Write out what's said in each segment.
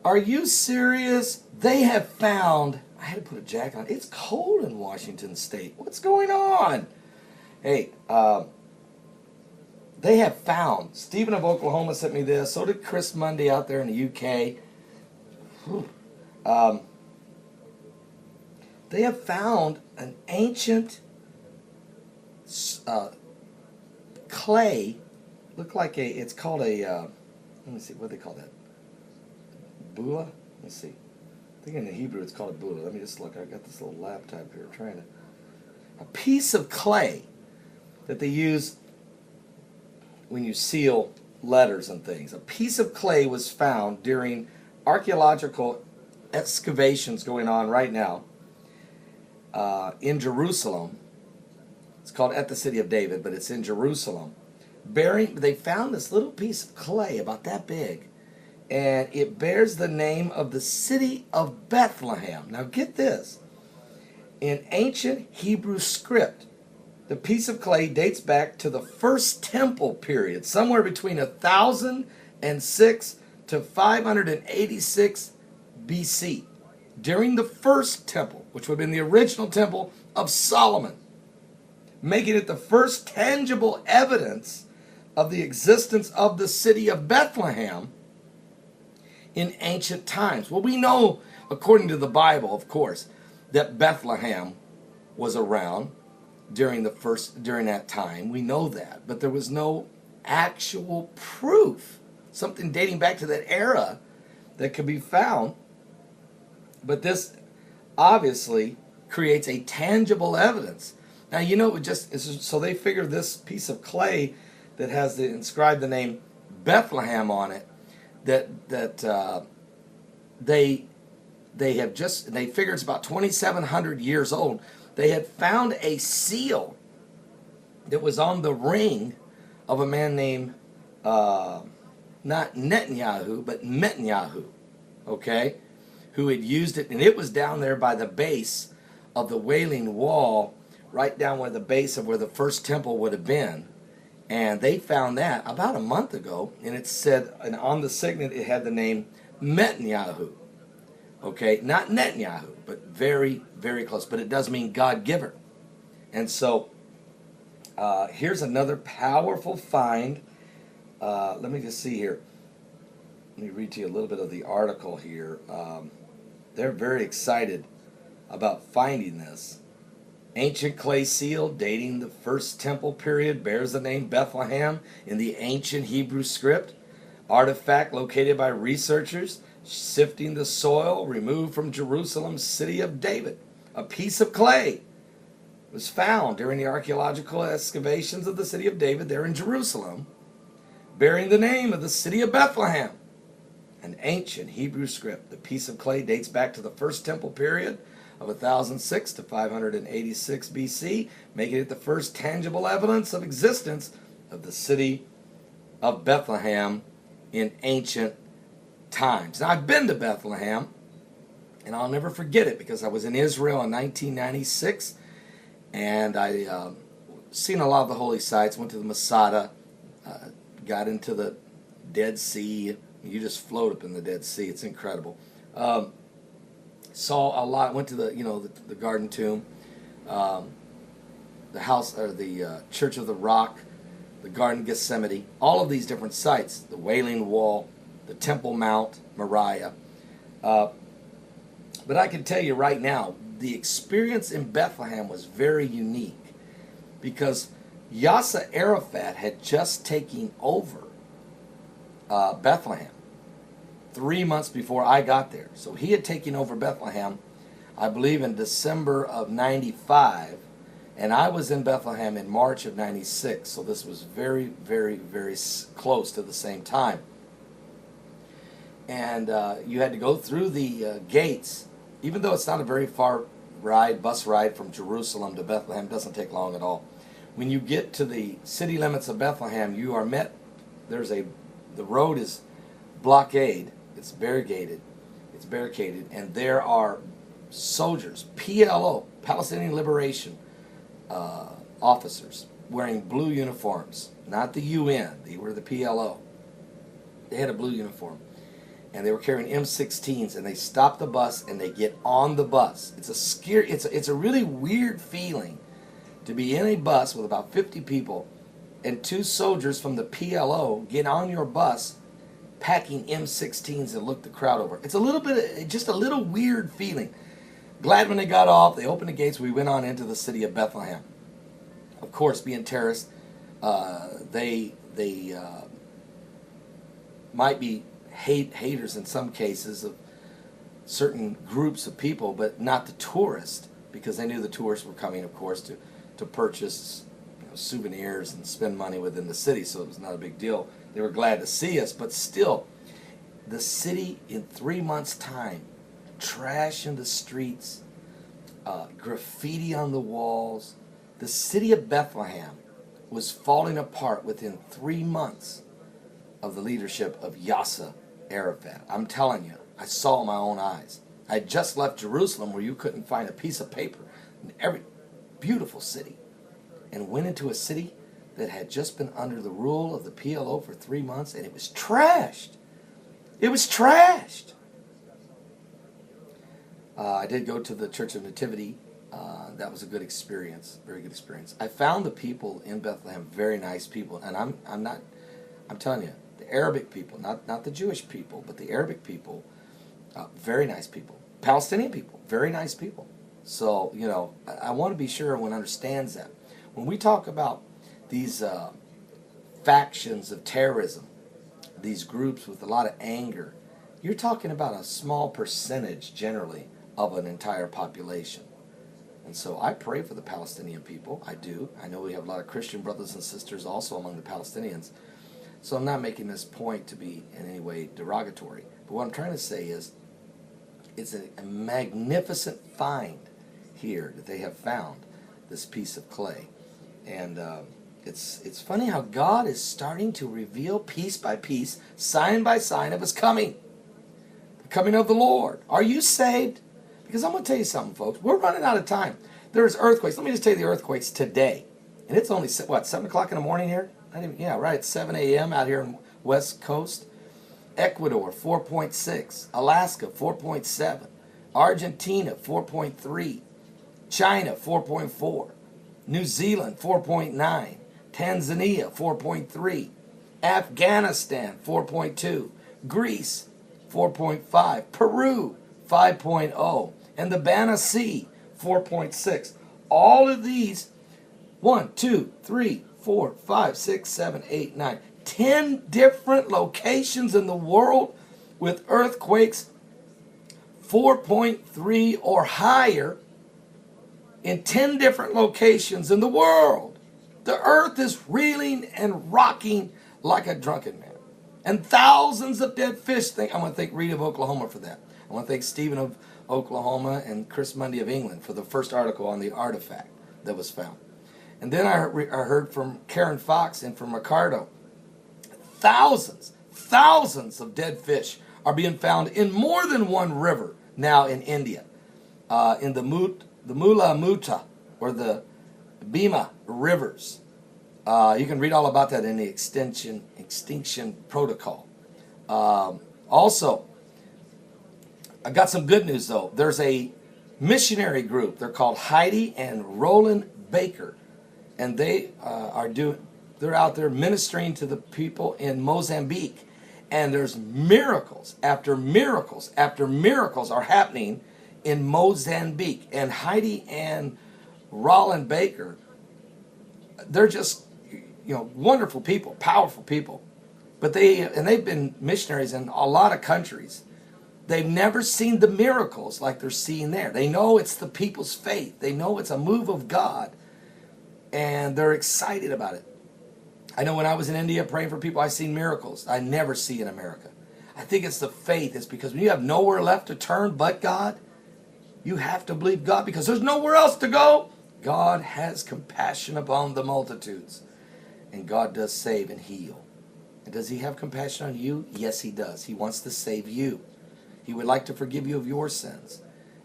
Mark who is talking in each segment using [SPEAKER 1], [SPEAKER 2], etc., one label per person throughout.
[SPEAKER 1] Are you serious? They have found, I had to put a jacket on. It's cold in Washington State. What's going on? Hey, they have found, Stephen of Oklahoma sent me this, so did Chris Mundy out there in the UK. They have found an ancient clay, look like it's called a, let me see, what do they call that? Bula? Let me see. I think in the Hebrew it's called a bula. Let me just look. I got this little laptop here trying to. A piece of clay that they use when you seal letters and things. A piece of clay was found during archaeological excavations going on right now in Jerusalem. It's called at the City of David, but it's in Jerusalem. They found this little piece of clay about that big, and it bears the name of the city of Bethlehem. Now get this. In ancient Hebrew script, the piece of clay dates back to the first temple period, somewhere between 1006 to 586 BC, during the first temple, which would have been the original temple of Solomon, making it the first tangible evidence of the existence of the city of Bethlehem in ancient times. Well, we know, according to the Bible, of course, that Bethlehem was around during that time. We know that, but there was no actual proof, something dating back to that era that could be found. But this obviously creates a tangible evidence. Now, you know, so they figured this piece of clay that has inscribed the name Bethlehem on it, they figure it's about 2,700 years old. They had found a seal that was on the ring of a man named not Netanyahu, but Netanyahu, okay, who had used it, and it was down there by the base of the Wailing Wall, right down where the base of where the first temple would have been. And they found that about a month ago, and it said, and on the signet it had the name Netanyahu. Okay, not Netanyahu, but very, very close. But it does mean God-giver. And so here's another powerful find. Let me just see here. Let me read to you a little bit of the article here. They're very excited about finding this. Ancient clay seal dating the first temple period bears the name Bethlehem in the ancient Hebrew script. Artifact located by researchers sifting the soil removed from Jerusalem's city of David. A piece of clay was found during the archaeological excavations of the city of David there in Jerusalem, bearing the name of the city of Bethlehem. An ancient Hebrew script. The piece of clay dates back to the first temple period of 1006 to 586 BC, making it the first tangible evidence of existence of the city of Bethlehem in ancient times. Now, I've been to Bethlehem, and I'll never forget it because I was in Israel in 1996, and I seen a lot of the holy sites, went to the Masada, got into the Dead Sea. You just float up in the Dead Sea. It's incredible. Saw a lot. Went to the Garden Tomb, the house or the Church of the Rock, the Garden of Gethsemane. All of these different sites. The Wailing Wall, the Temple Mount, Moriah. But I can tell you right now, the experience in Bethlehem was very unique because Yasser Arafat had just taken over Bethlehem 3 months before I got there. So he had taken over Bethlehem, I believe, in December of 95, and I was in Bethlehem in March of 96. So this was very, very, very close to the same time. And you had to go through the gates, even though it's not a very far bus ride from Jerusalem to Bethlehem. It doesn't take long at all. When you get to the city limits of Bethlehem, you are met. The road is blockade. It's barricaded, and there are soldiers, PLO, Palestinian Liberation officers, wearing blue uniforms, not the UN. They were the PLO. They had a blue uniform, and they were carrying M16s, and they stop the bus and they get on the bus. It's a really weird feeling to be in a bus with about 50 people and 2 soldiers from the PLO get on your bus packing M16s and look the crowd over. It's a little bit, just a little weird feeling. Glad when they got off, they opened the gates, we went on into the city of Bethlehem. Of course, being terrorists, they might be haters in some cases of certain groups of people, but not the tourists, because they knew the tourists were coming, of course, to purchase souvenirs and spend money within the city, so it was not a big deal. They were glad to see us, but still, the city in 3 months' time, trash in the streets, graffiti on the walls. The city of Bethlehem was falling apart within 3 months of the leadership of Yasser Arafat. I'm telling you, I saw it with my own eyes. I had just left Jerusalem, where you couldn't find a piece of paper in every beautiful city, and went into a city that had just been under the rule of the PLO for 3 months, and it was trashed. It was trashed. I did go to the Church of Nativity. That was a good experience, very good experience. I found the people in Bethlehem very nice people, and I'm telling you, the Arabic people, not the Jewish people, but the Arabic people, very nice people. Palestinian people, very nice people. So, I want to be sure everyone understands that. When we talk about these factions of terrorism, these groups with a lot of anger, you're talking about a small percentage, generally, of an entire population. And so I pray for the Palestinian people. I do. I know we have a lot of Christian brothers and sisters also among the Palestinians. So I'm not making this point to be in any way derogatory. But what I'm trying to say is, it's a magnificent find here that they have found this piece of clay. And it's funny how God is starting to reveal piece by piece, sign by sign of His coming. The coming of the Lord. Are you saved? Because I'm going to tell you something, folks. We're running out of time. There's earthquakes. Let me just tell you the earthquakes today. And it's only, 7 o'clock in the morning here? Yeah, right. It's 7 a.m. out here on the West Coast. Ecuador, 4.6. Alaska, 4.7. Argentina, 4.3. China, 4.4. New Zealand, 4.9. Tanzania, 4.3. Afghanistan, 4.2. Greece, 4.5. Peru, 5.0. And the Bana Sea, 4.6. All of these, 1, 2, 3, 4, 5, 6, 7, 8, 9, 10 different locations in the world with earthquakes 4.3 or higher in 10 different locations in the world. The earth is reeling and rocking like a drunken man. And thousands of dead fish. I want to thank Reed of Oklahoma for that. I want to thank Stephen of Oklahoma and Chris Mundy of England for the first article on the artifact that was found. And then I heard from Karen Fox and from Ricardo. Thousands of dead fish are being found in more than one river now in India. In the Mula Muta or the Bhima rivers. You can read all about that in the extinction protocol. Also, I got some good news though. There's a missionary group. They're called Heidi and Roland Baker, and they're out there ministering to the people in Mozambique. And there's miracles after miracles after miracles are happening in Mozambique. And Heidi and Roland Baker, they're just wonderful people, powerful people. But they've been missionaries in a lot of countries. They've never seen the miracles like they're seeing there. They know it's the people's faith. They know it's a move of God. And they're excited about it. I know when I was in India praying for people, I've seen miracles I never see in America. I think it's the faith. It's because when you have nowhere left to turn but God, you have to believe God because there's nowhere else to go. God has compassion upon the multitudes. And God does save and heal. And does He have compassion on you? Yes, He does. He wants to save you. He would like to forgive you of your sins.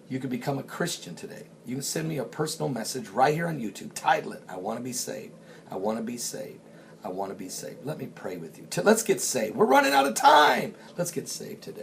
[SPEAKER 1] You can become a Christian today. You can send me a personal message right here on YouTube. Title it, I want to be saved. I want to be saved. I want to be saved. Let me pray with you. Let's get saved. We're running out of time. Let's get saved today.